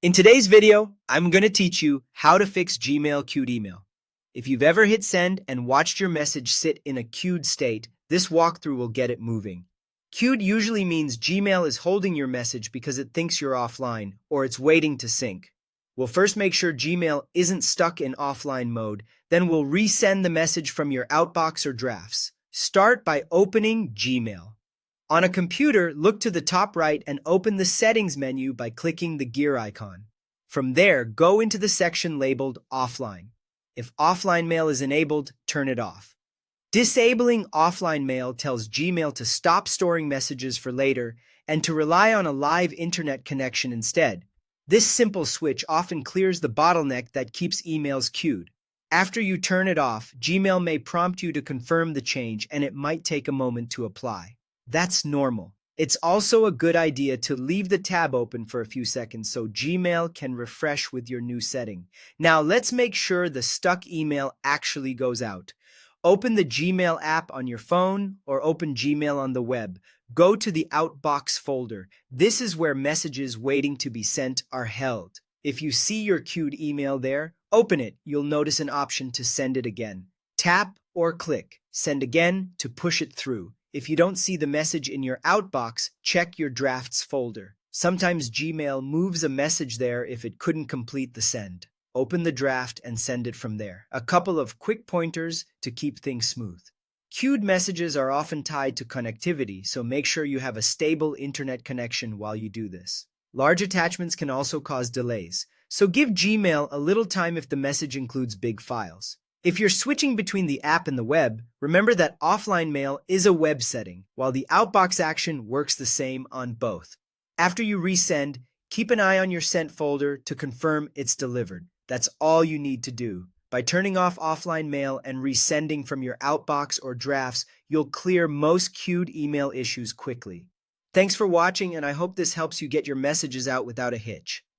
In today's video, I'm going to teach you how to fix Gmail queued email. If you've ever hit send and watched your message sit in a queued state, this walkthrough will get it moving. Queued usually means Gmail is holding your message because it thinks you're offline or it's waiting to sync. We'll first make sure Gmail isn't stuck in offline mode, then we'll resend the message from your outbox or drafts. Start by opening Gmail. On a computer, look to the top right and open the Settings menu by clicking the gear icon. From there, go into the section labeled Offline. If offline mail is enabled, turn it off. Disabling offline mail tells Gmail to stop storing messages for later and to rely on a live internet connection instead. This simple switch often clears the bottleneck that keeps emails queued. After you turn it off, Gmail may prompt you to confirm the change and it might take a moment to apply. That's normal. It's also a good idea to leave the tab open for a few seconds so Gmail can refresh with your new setting. Now let's make sure the stuck email actually goes out. Open the Gmail app on your phone or open Gmail on the web. Go to the Outbox folder. This is where messages waiting to be sent are held. If you see your queued email there, open it. You'll notice an option to send it again. Tap or click Send Again to push it through. If you don't see the message in your outbox, check your drafts folder. Sometimes Gmail moves a message there if it couldn't complete the send. Open the draft and send it from there. A couple of quick pointers to keep things smooth. Queued messages are often tied to connectivity, so make sure you have a stable internet connection while you do this. Large attachments can also cause delays, so give Gmail a little time if the message includes big files. If you're switching between the app and the web, remember that offline mail is a web setting, while the outbox action works the same on both. After you resend, keep an eye on your sent folder to confirm it's delivered. That's all you need to do. By turning off offline mail and resending from your outbox or drafts, you'll clear most queued email issues quickly. Thanks for watching, and I hope this helps you get your messages out without a hitch.